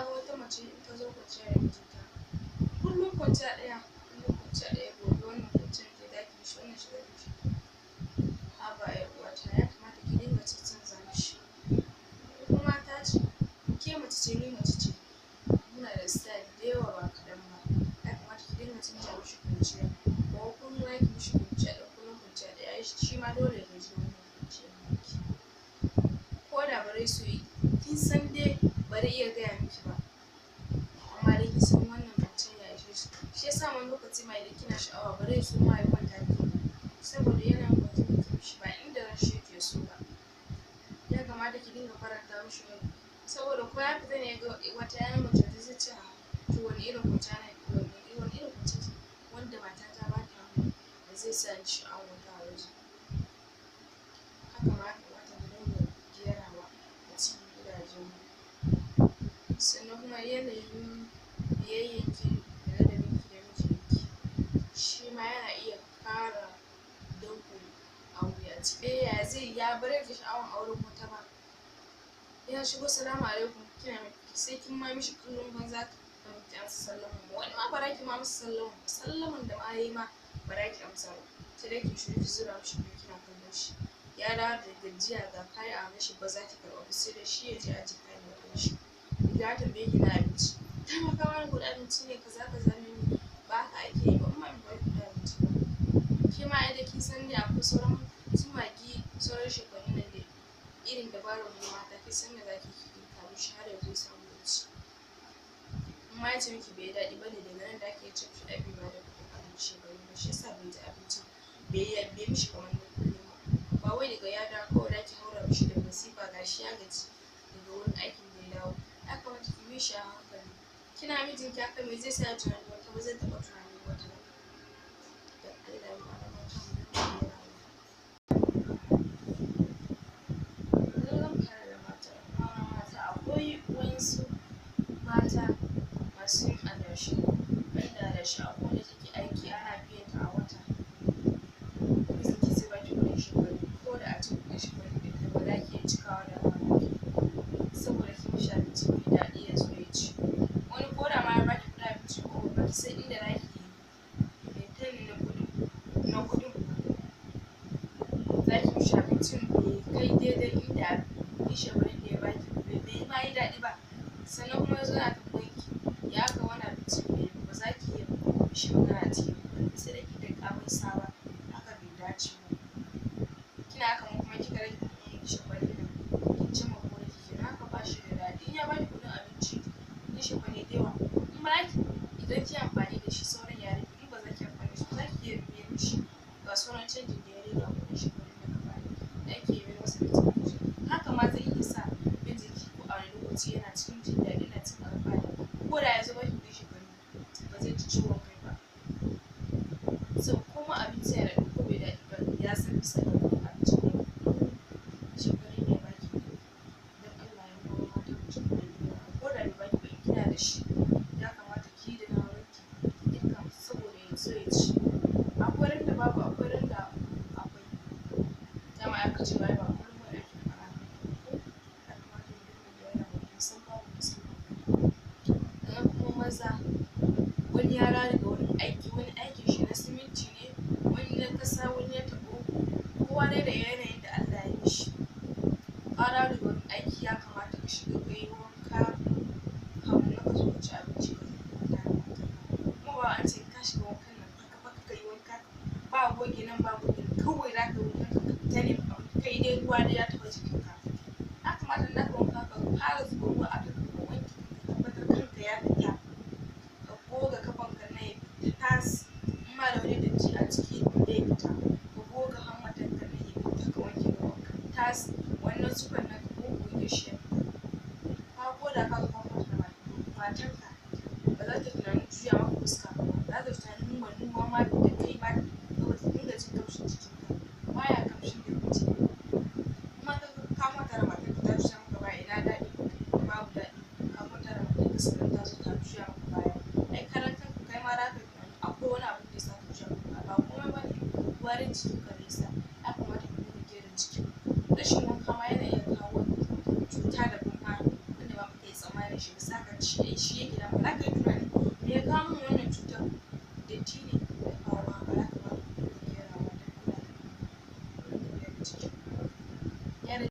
ga wata mace in ta zo kwanciya da mijinta kullum kwanciya ɗaya gobe wannan kwanciyar ke daki shi wannan shi daki shi. Haba ƴar uwata ya kamata ki dinga cancanza mishi. Kuma mata ce, ke mace ce ni mace ce. Muna da style da yawa ba kaɗan ba. Ya kamata ki dinga canja mishi kwanciya. Ba kullum za ki mishi kwanciya ɗaya kullum kwanciya ɗaya shi ma dole ya gaji da wannan kwanciyar naki. Ko da bare so yi kin san dai bare iya gaya miki ba. Amma dai kin san wannan kwanciyar ya ishe shi. Shi yasa wani lokaci ma idan kina sha'awa bare so ma ya kwanta miki saboda yana kwanciyar da mishi ba inda ranshi yake so ba. Ya kamata ki dinga faranta mishi rai saboda ko ya fita ne ya ga wata ƴa mace da zai ce to wani irin kwanciya ne wani irin kwanciya wanda matata ba ta mun da zai sa ni sha'awar wata a waje. Haka ma ya kamata mu dinga gyarawa a cikin gidajenmu. Sannan kuma yanayin biyayyanki da ladabinki da mijinki shi ma yana iya ƙara danƙon aure a ciki. Yaya zai yi ya bare ki sha'awar auren wata ba. Ya shigo salamu alaikum kina sai kin ma mishi kallon banza kamar ki amsa sallama. Wani ma bara ki ma masa sallama ba sallaman da ma yayi ma bara ki amsa ba. Sai dai ki shiru ki zura mishi ido kina kallon shi. Ya dawo da gajiya ga kaya a hannunshi ba za ki karɓa ba sai dai shi ya je aje kayan da kanshi. Ya tambaye ki na abinci. Taimaka mana kuɗin abinci ne kaza ne ba haka ake yi ba in ma bai baki kuɗin abinci ba. Ke ma ai da kin san dai akwai sauran su magi sauran shekwanin nan dai irin dabarar mu mata kin san da za ki girka mishi har ya zo ya samu ya ci. In ma ya ce miki bai daɗi ba ne daga nan da ake ce mishi ai bai ba da kuɗin abinci ba ne shi yasa bai ji abincin bai mishi kamar na kullum ba. Ba wai daga ya dawo kawai da ki haura mishi da masifa gashi ya gaji daga wurin aikin da ya dawo. Ya kamata ki mishi a hankali. Kina mijinki haka me zai sa ya tunani wata ba zai taɓa tunanin wata ba. Da Allah ya mata mu dinga gyarawa. Zan fara da mata akwai waƴansu mata masu yin adashi wanda adashi akwai wanda take aiki ana biyan ta a wata. Mijinki zai baki kuɗin shekara ko da a ce kuɗin shekara bai kai ba za ki iya cikawa da ranar saboda kin mishi abinci mai daɗi ya zo ya ci. Wani ko da ma ya baki kuɗin abinci ko ba ki san inda za ki maintain na kuɗin za ki mishi abincin bai kai daidai inda kuɗin shekaran da ya baki bai ma yi daɗi ba. Sannan kuma ya zo yana tambayan ki ya aka wani abincin bai yi ba za ki iya mishi magana cikin hankali sai dai ki danƙa mai tsawa haka bai dace ba. Kina haka kuma kika rage kuɗin shekwanin nan kin cimma burinki kenan haka ba shi da daɗi. In ya baki kuɗin abinci kuɗin shekwane da yawa in ba ki idan kin yi amfani da shi sauran ya rage in ba za ki amfani da shi ba za ki iya biyan mishi ga sauran canjin da ya rage a kuɗin shekwanin da ka bani da ake yi masa da canji. Haka ma zai iya sa mijinki ko a wani lokaci yana cikin jin daɗi yana cikin alfahari ko da ya zo baki kuɗin shekwanin ba zai ji ciwon kai ba. Saboda kuma abinci ya daɗu ko bai daɗi ba ya san bisa da kuɗin abincin da shekwanin ya baki. Don Allah ya bawa mata mu dinga gyarawa ko da bai baki ba in kina da shi ya kamata ki yi da nawaranki ki dinga saboda ya zo ya ci. Akwai ran da babu akwai ran da akwai. Dama aka ce wai ba kullum bane ake fara. Ya kamata mu dinga gyarawa mu san babu mu san babu. Sannan kuma maza wani ya dawo daga wurin aiki wani aikin shi na siminti ne wani na ƙasa wani na taɓo kowa dai da yanayin da Allah ya yi mishi. Ka dawo daga wurin aiki ya kamata ka shiga ka yi wanka kafin nan ka zo ka ci abinci ka kwanta da matarka. Kuma ba an ce ka shiga wankan nan faka ka yi wanka ba goge nan ba goge nan kawai za ka yi wankan ka fita ne kai dai ruwa dai ya taɓa jikinka. Ya kamata in za ka wanka ka fara zuba ruwa a kanka ka wanke ka tabbatar kanka ya fita ka goga ƙafanka nan ya fita tas in ma da wani datti a ciki ya fita ka goga hammatanka nan ya fita ka wanke ƙafanka tas wannan zufan nan ka goggoge shi ya fita. Ka ko da ka zo ka kwanta da matarka ba za ta tunanin juya maka fuska ba za ta tunanin wannan ruwa ma da kai ma saboda ta dinga jin ƙamshin jikinka baya ƙamshin da mutum. Kuma ka kwanta da matarka ta juya maka baya ina daɗi babu daɗi ka kwanta da matarka sannan ta zo ta juya maka baya. Ai karan kanka kai ma za ka tunani akwai wani abin da ya sa ta juya maka baya ba komai ba ne warin jikinka ne ya sa. Ya kamata ku dinga gyara jikin. Rashin wanka ma yana iya kawo cuta da kuma wanda ba ka iya tsammanin shi ba za ka ci. datti